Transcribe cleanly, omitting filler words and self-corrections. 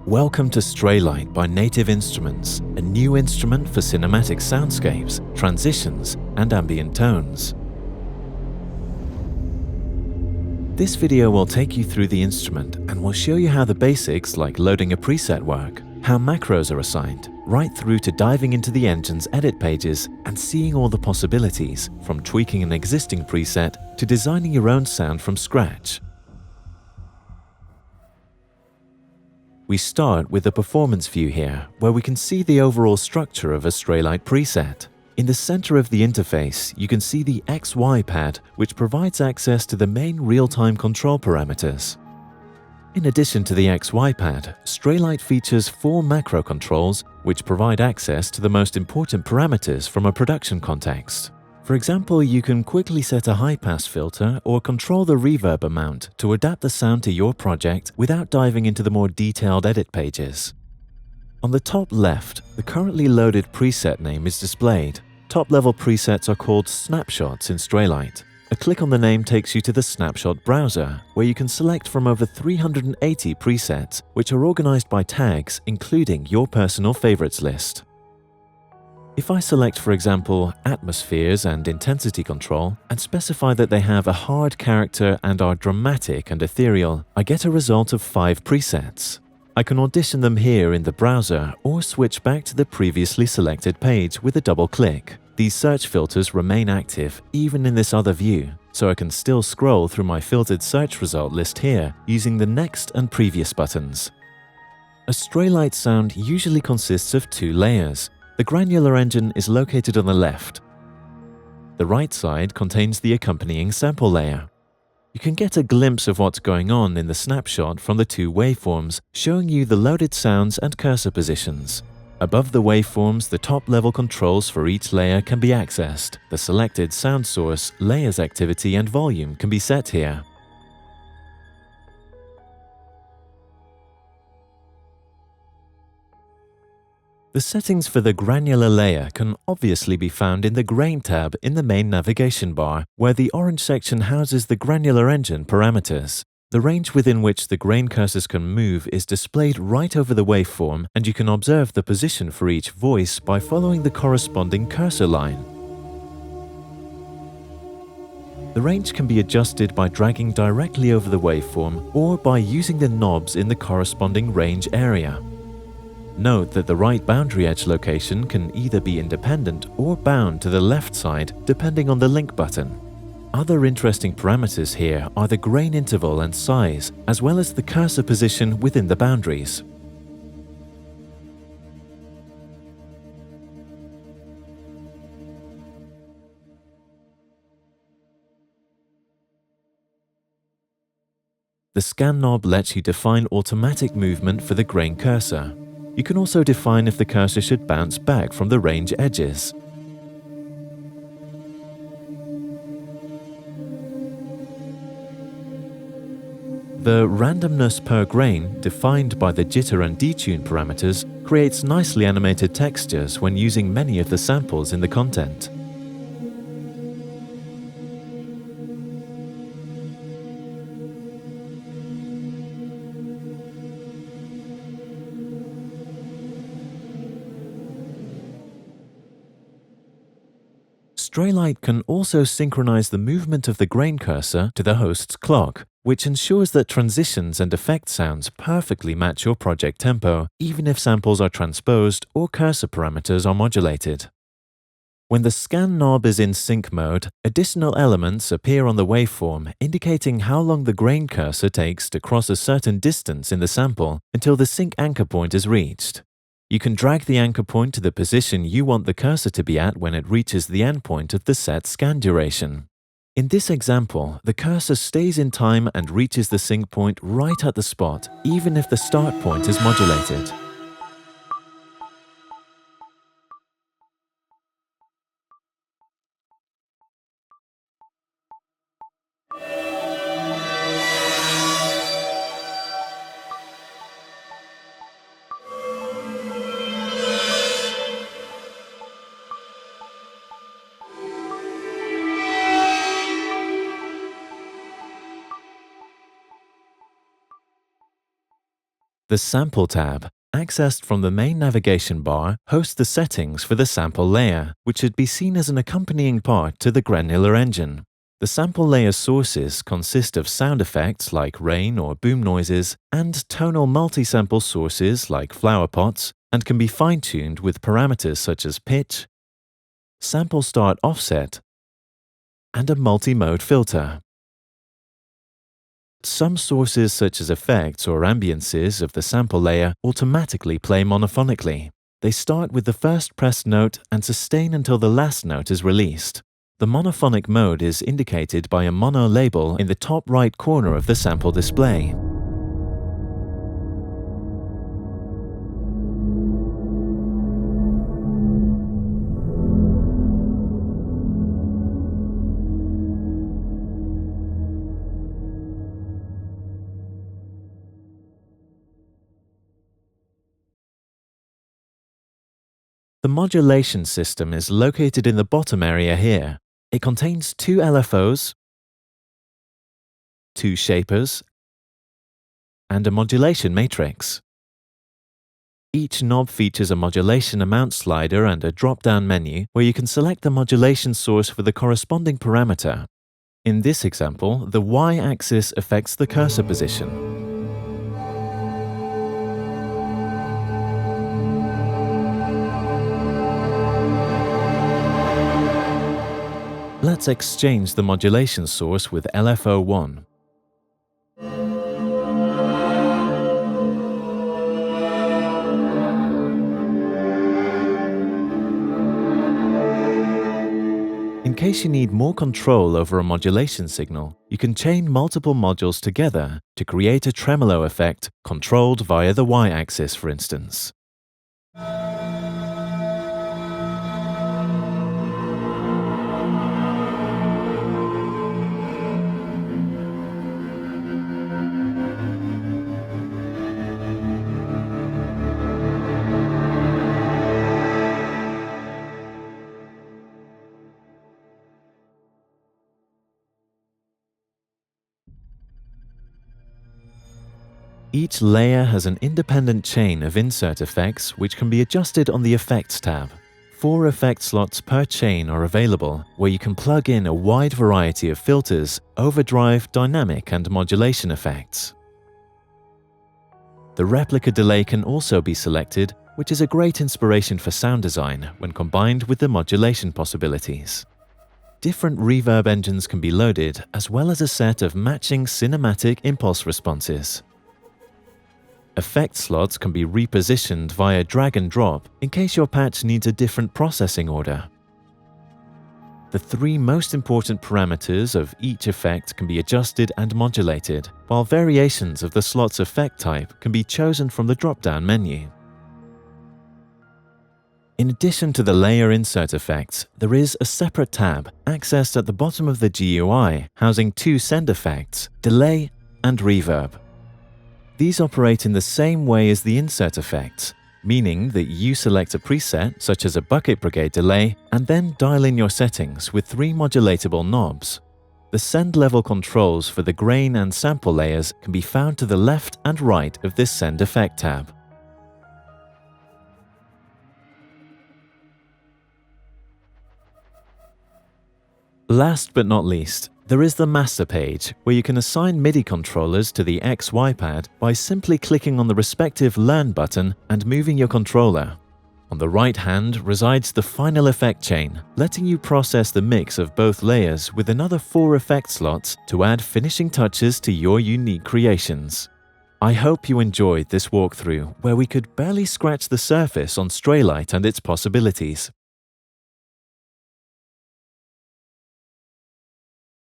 Welcome to Straylight by Native Instruments, a new instrument for cinematic soundscapes, transitions, and ambient tones. This video will take you through the instrument and will show you how the basics like loading a preset work, how macros are assigned, right through to diving into the engine's edit pages and seeing all the possibilities, from tweaking an existing preset to designing your own sound from scratch. We start with the performance view here, where we can see the overall structure of a Straylight preset. In the center of the interface, you can see the XY pad, which provides access to the main real-time control parameters. In addition to the XY pad, Straylight features 4 macro controls, which provide access to the most important parameters from a production context. For example, you can quickly set a high-pass filter or control the reverb amount to adapt the sound to your project without diving into the more detailed edit pages. On the top left, the currently loaded preset name is displayed. Top-level presets are called snapshots in Straylight. A click on the name takes you to the snapshot browser, where you can select from over 380 presets, which are organized by tags, including your personal favorites list. If I select, for example, atmospheres and intensity control and specify that they have a hard character and are dramatic and ethereal, I get a result of 5 presets. I can audition them here in the browser or switch back to the previously selected page with a double click. These search filters remain active even in this other view, so I can still scroll through my filtered search result list here using the next and previous buttons. A Straylight sound usually consists of 2 layers. The granular engine is located on the left. The right side contains the accompanying sample layer. You can get a glimpse of what's going on in the snapshot from the 2 waveforms, showing you the loaded sounds and cursor positions. Above the waveforms, the top-level controls for each layer can be accessed. The selected sound source, layers activity, and volume can be set here. The settings for the granular layer can obviously be found in the Grain tab in the main navigation bar, where the orange section houses the granular engine parameters. The range within which the grain cursors can move is displayed right over the waveform, and you can observe the position for each voice by following the corresponding cursor line. The range can be adjusted by dragging directly over the waveform or by using the knobs in the corresponding range area. Note that the right boundary edge location can either be independent or bound to the left side depending on the link button. Other interesting parameters here are the grain interval and size, as well as the cursor position within the boundaries. The scan knob lets you define automatic movement for the grain cursor. You can also define if the cursor should bounce back from the range edges. The randomness per grain, defined by the jitter and detune parameters, creates nicely animated textures when using many of the samples in the content. Straylight can also synchronize the movement of the grain cursor to the host's clock, which ensures that transitions and effect sounds perfectly match your project tempo, even if samples are transposed or cursor parameters are modulated. When the scan knob is in sync mode, additional elements appear on the waveform, indicating how long the grain cursor takes to cross a certain distance in the sample until the sync anchor point is reached. You can drag the anchor point to the position you want the cursor to be at when it reaches the endpoint of the set scan duration. In this example, the cursor stays in time and reaches the sync point right at the spot, even if the start point is modulated. The Sample tab, accessed from the main navigation bar, hosts the settings for the sample layer, which should be seen as an accompanying part to the granular engine. The sample layer sources consist of sound effects like rain or boom noises and tonal multi-sample sources like flower pots, and can be fine-tuned with parameters such as pitch, sample start offset, and a multi-mode filter. Some sources such as effects or ambiances of the sample layer automatically play monophonically. They start with the first pressed note and sustain until the last note is released. The monophonic mode is indicated by a mono label in the top right corner of the sample display. The modulation system is located in the bottom area here. It contains 2 LFOs, 2 shapers, and a modulation matrix. Each knob features a modulation amount slider and a drop-down menu where you can select the modulation source for the corresponding parameter. In this example, the Y-axis affects the cursor position. Let's exchange the modulation source with LFO1. In case you need more control over a modulation signal, you can chain multiple modules together to create a tremolo effect controlled via the Y-axis, for instance. Each layer has an independent chain of insert effects which can be adjusted on the Effects tab. 4 effect slots per chain are available, where you can plug in a wide variety of filters, overdrive, dynamic, and modulation effects. The replica delay can also be selected, which is a great inspiration for sound design when combined with the modulation possibilities. Different reverb engines can be loaded, as well as a set of matching cinematic impulse responses. Effect slots can be repositioned via drag and drop in case your patch needs a different processing order. The 3 most important parameters of each effect can be adjusted and modulated, while variations of the slot's effect type can be chosen from the drop-down menu. In addition to the layer insert effects, there is a separate tab accessed at the bottom of the GUI housing 2 send effects, delay and reverb. These operate in the same way as the insert effects, meaning that you select a preset, such as a bucket brigade delay, and then dial in your settings with 3 modulatable knobs. The send level controls for the grain and sample layers can be found to the left and right of this Send Effect tab. Last but not least, there is the master page, where you can assign MIDI controllers to the XY pad by simply clicking on the respective Learn button and moving your controller. On the right hand resides the final effect chain, letting you process the mix of both layers with another 4 effect slots to add finishing touches to your unique creations. I hope you enjoyed this walkthrough, where we could barely scratch the surface on Straylight and its possibilities.